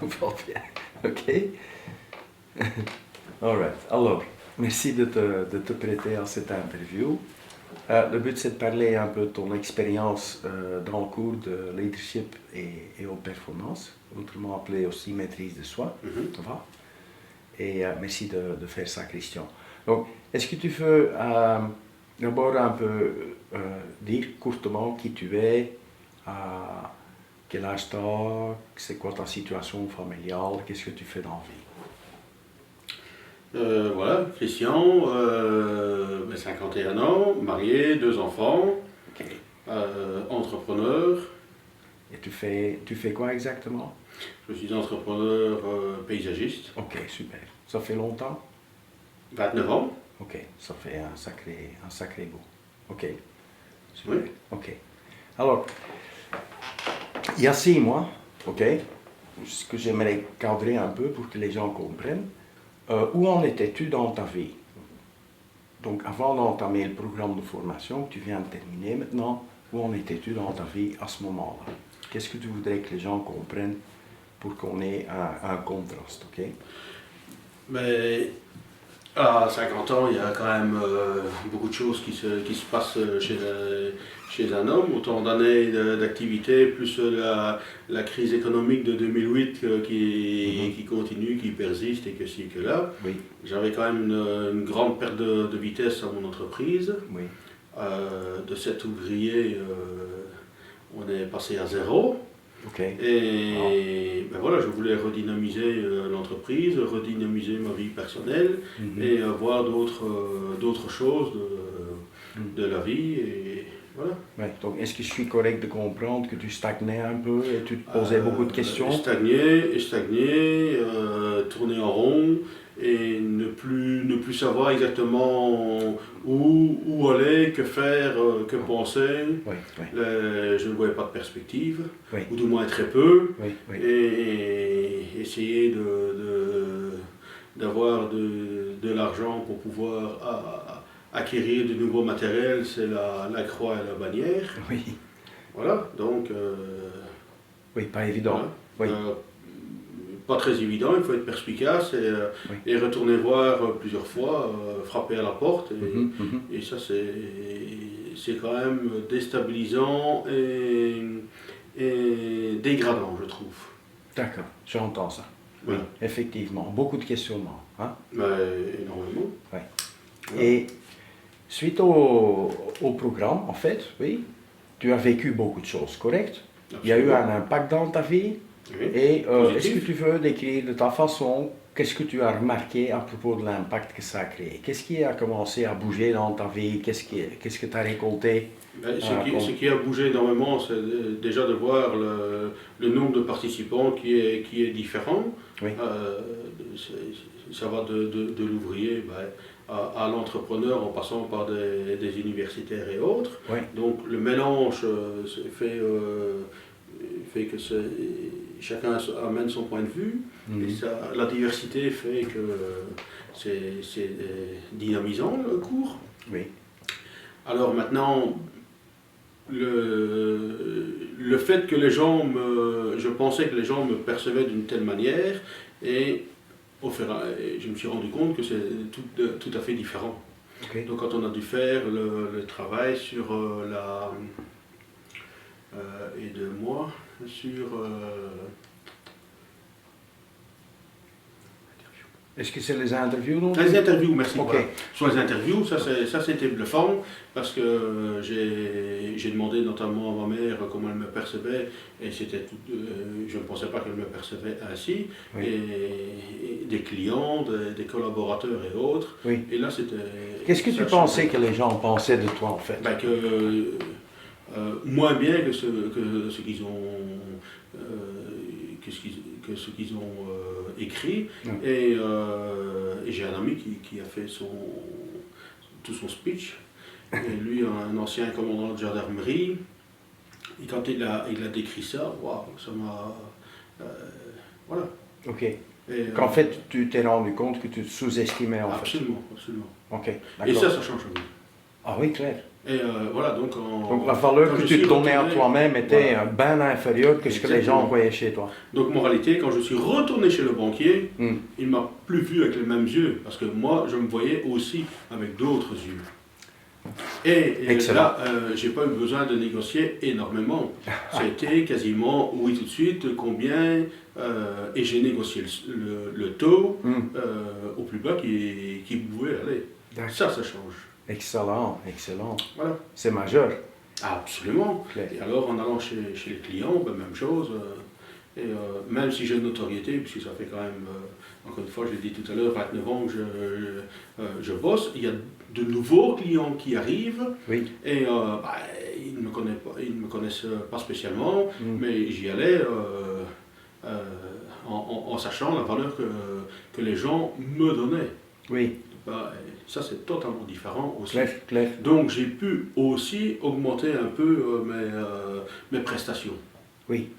Fort bien. Ok. All right. Alors, merci de te prêter à cette interview. Le but, c'est de parler un peu de ton expérience dans le cours de leadership et haute performance, autrement appelé aussi maîtrise de soi. Ça va? Et merci de faire ça, Christian. Donc, est-ce que tu veux d'abord un peu dire courtement qui tu es, quel âge tu as, c'est quoi ta situation familiale, qu'est-ce que tu fais dans la vie? Voilà, Christian, 51 ans, marié, 2 enfants, Okay. Entrepreneur. Et tu fais quoi exactement? Je suis entrepreneur paysagiste. Ok, super. Ça fait longtemps? 29 ans. Ok, ça fait un sacré bout. Ok, super. Oui. Ok. Alors, il y a 6 mois, ok, ce que j'aimerais cadrer un peu pour que les gens comprennent, où en étais-tu dans ta vie? Donc, avant d'entamer le programme de formation que tu viens de terminer maintenant, où en étais-tu dans ta vie à ce moment-là? Qu'est-ce que tu voudrais que les gens comprennent pour qu'on ait un contraste, ok? Mais à 50 ans, il y a quand même beaucoup de choses qui se passent chez un homme. Autant d'années d'activité, plus la crise économique de 2008 qui continue, qui persiste et que ci, que là. Oui, J'avais quand même une grande perte de vitesse à mon entreprise. oui, De 7 ouvriers, on est passé à 0. ok. Et ben voilà, je voulais redynamiser l'entreprise, redynamiser ma vie personnelle et voir d'autres choses de la vie. Et voilà. Ouais, donc, est-ce que je suis correct de comprendre que tu stagnais un peu et tu te posais beaucoup de questions? Stagner, tourner en rond et ne plus savoir exactement où aller, que faire, que penser. Oui, oui, Je ne voyais pas de perspective, oui, ou du moins très peu. oui, oui. Et essayer d'avoir de l'argent pour pouvoir acquérir de nouveaux matériels, c'est la croix et la bannière. Oui, Voilà, donc oui, pas évident. voilà. Oui, Pas très évident, il faut être perspicace oui. et retourner voir plusieurs fois, frapper à la porte. Et ça, c'est quand même déstabilisant et dégradant, je trouve. D'accord, j'entends ça. Oui, Voilà. effectivement, beaucoup de questionnements. Hein? Énormément. Oui. Voilà. Et suite au programme, en fait, oui, tu as vécu beaucoup de choses, correct? Il y a eu un impact dans ta vie. Oui. Et est-ce Positif. que tu veux décrire de ta façon, qu'est-ce que tu as remarqué à propos de l'impact que ça a créé? Qu'est-ce qui a commencé à bouger dans ta vie? Qu'est-ce que tu as récolté? Ce qui a bougé énormément, c'est déjà de voir le nombre de participants qui est différent. Oui. Ça va de l'ouvrier à l'entrepreneur en passant par des universitaires et autres. Oui. Donc le mélange fait que chacun amène son point de vue. Et la diversité fait que c'est dynamisant le cours. Oui. Alors maintenant, le fait que je pensais que les gens me percevaient d'une telle manière et je me suis rendu compte que c'est tout à fait différent. Okay. Donc quand on a dû faire le travail sur aide-moi, sur... Est-ce que c'est les interviews donc? Les interviews, merci. Okay. Voilà. Sur les interviews, ça c'était bluffant parce que j'ai demandé notamment à ma mère comment elle me percevait et je ne pensais pas qu'elle me percevait ainsi. Oui. Et des clients, des collaborateurs et autres. Oui. Et là c'était... Qu'est-ce que tu pensais que les gens pensaient de toi en fait? Moins bien que ce qu'ils ont écrit. Et j'ai un ami qui a fait tout son speech. Et lui, un ancien commandant de gendarmerie. Et quand il a décrit ça, waouh, ça m'a... voilà. Ok. Qu'en fait, tu t'es rendu compte que tu te sous-estimais en absolument, fait. Absolument. Ok. Et ça change la vie. Ah oui, clair. Et voilà, Donc la valeur quand que je tu suis donnais à retourné, toi-même était voilà, bien inférieure que ce que les gens exactement. voyaient chez toi. Donc moralité, quand je suis retourné chez le banquier, Hmm. il m'a plus vu avec les mêmes yeux, parce que moi, je me voyais aussi avec d'autres yeux. Et Excellent. là, j'ai pas eu besoin de négocier énormément. C'était quasiment oui tout de suite, combien, et j'ai négocié le taux Hmm. au plus bas qui pouvait aller. D'accord. Ça change. Excellent, excellent. Voilà. C'est majeur. Absolument. Claire. Et alors, en allant chez les clients, ben, même chose. Même si j'ai une notoriété, puisque ça fait quand même, encore une fois, je l'ai dit tout à l'heure, 29 ans que je bosse, il y a de nouveaux clients qui arrivent, Oui. et bah, ils ne me connaissent pas spécialement, Hmm. mais j'y allais en sachant la valeur que les gens me donnaient. Oui. Bah, ça, c'est totalement différent aussi. Claire, claire. Donc j'ai pu aussi augmenter un peu mes prestations. Oui.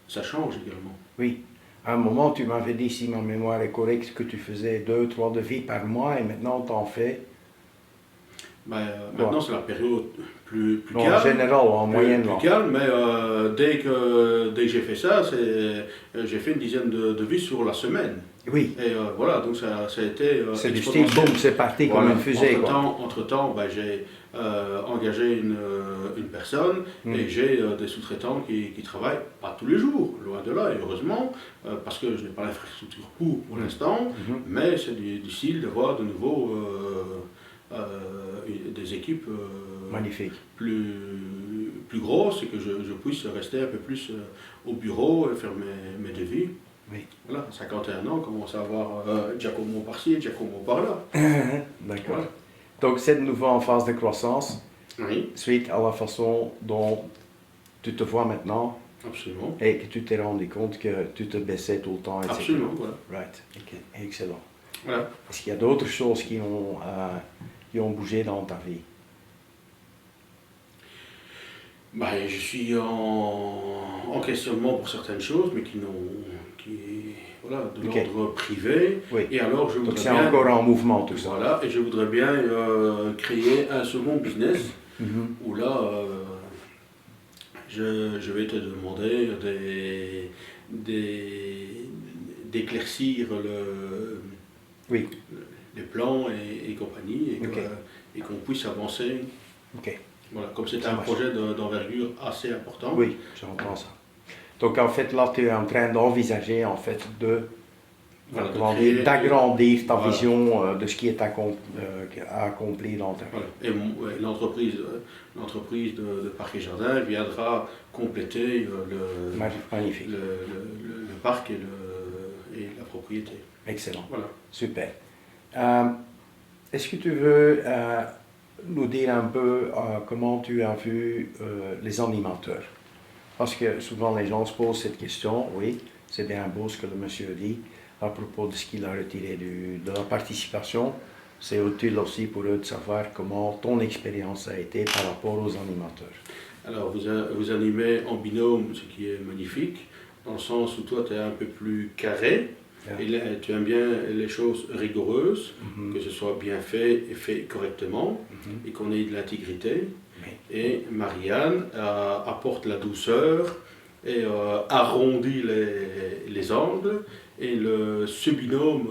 Ça change également. Oui. À un moment, tu m'avais dit, si ma mémoire est correcte, que tu faisais 2-3 devis par mois et maintenant tu en fais. Ben, maintenant, c'est la période plus En calme. général, en moyenne. Plus calme, mais dès que j'ai fait ça, j'ai fait une dizaine de devis sur la semaine. Oui. Et voilà, donc ça a été. C'est du style, boum, c'est parti Voilà. comme une fusée. Entre-temps, ben, j'ai engagé une personne et j'ai des sous-traitants qui travaillent pas tous les jours, loin de là, et heureusement, parce que je n'ai pas l'infrastructure pour l'instant, mais c'est du style d'avoir de nouveau des équipes magnifique. plus grosses et que je puisse rester un peu plus au bureau et faire mes devis. Oui. Voilà, à 51 ans, on commence à avoir Giacomo par-ci, Giacomo par-là. D'accord. Voilà. Donc c'est de nouveau en phase de croissance, Oui, suite à la façon dont tu te vois maintenant absolument. et que tu t'es rendu compte que tu te baissais tout le temps, etc. Absolument, voilà. Right. Ok. Excellent. Voilà. Est-ce qu'il y a d'autres choses qui ont bougé dans ta vie? Ben, je suis en questionnement pour certaines choses, mais voilà, de Ok. l'ordre privé. Oui. Et alors, je Donc voudrais c'est bien, encore en mouvement tout ça. voilà, et je voudrais bien créer un second business Mhm. où là, je vais te demander d'éclaircir Oui. les plans et compagnie, et Ok. qu'on puisse avancer. Ok. Voilà, comme c'est Ça un marche. projet d'envergure assez important. Oui, j'entends ça. Donc en fait là tu es en train d'envisager en fait Voilà, d'agrandir ta voilà. vision de ce qui est accompli dans ta vie. Voilà. Et l'entreprise de Parc et Jardin viendra compléter Magnifique. le parc et la propriété. Excellent. Voilà. Super. Est-ce que tu veux nous dire un peu comment tu as vu les animateurs? Parce que souvent les gens se posent cette question, oui, c'est bien beau ce que le monsieur dit à propos de ce qu'il a retiré de la participation. C'est utile aussi pour eux de savoir comment ton expérience a été par rapport aux animateurs. Alors vous animez en binôme, ce qui est magnifique, dans le sens où toi tu es un peu plus carré. Yeah. Et là, tu aimes bien les choses rigoureuses, Mhm. que ce soit bien fait et fait correctement, Mhm. et qu'on ait de l'intégrité. Oui. Et Marianne apporte la douceur et arrondit les angles. Et ce binôme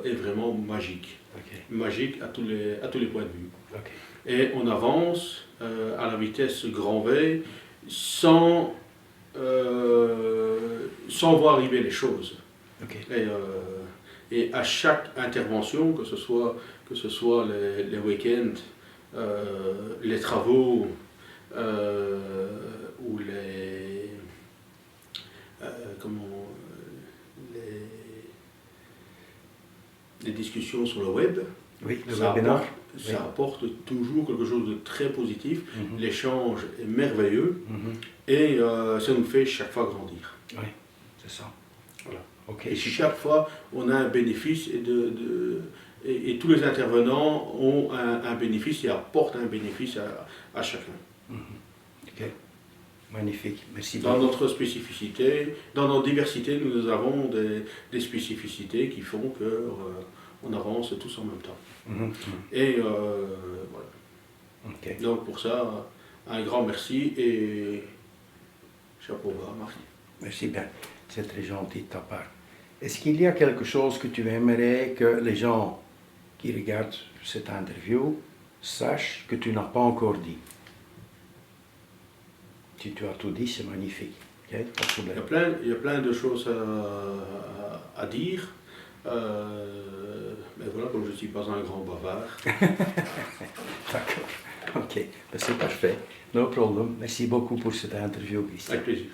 est vraiment magique. Ok. Magique à tous les points de vue. Ok. Et on avance à la vitesse grand V sans voir arriver les choses. Ok. Et à chaque intervention, que ce soit les week-ends, les travaux ou les discussions sur le web, Oui, le ça webinaire. apporte toujours quelque chose de très positif. Mhm. L'échange est merveilleux Mhm. et ça nous fait chaque fois grandir. Oui, c'est ça. Voilà. Ok. Et chaque fois, on a un bénéfice et tous les intervenants ont un bénéfice et apportent un bénéfice à chacun. Ok. Magnifique. Merci Dans beaucoup. notre spécificité, dans notre diversité, nous avons des spécificités qui font qu'on avance tous en même temps. Mhm. Et voilà. Ok. Donc pour ça, un grand merci et chapeau bas, Marie. Merci bien. C'est très gentil de ta part. Est-ce qu'il y a quelque chose que tu aimerais que les gens qui regardent cette interview sachent que tu n'as pas encore dit? Si tu as tout dit, c'est magnifique. Ok, pas de problème. Il y a plein de choses à dire. Mais voilà, comme je ne suis pas un grand bavard. D'accord. Ok, ben, c'est parfait. No problem. Merci beaucoup pour cette interview, Christian. Avec plaisir.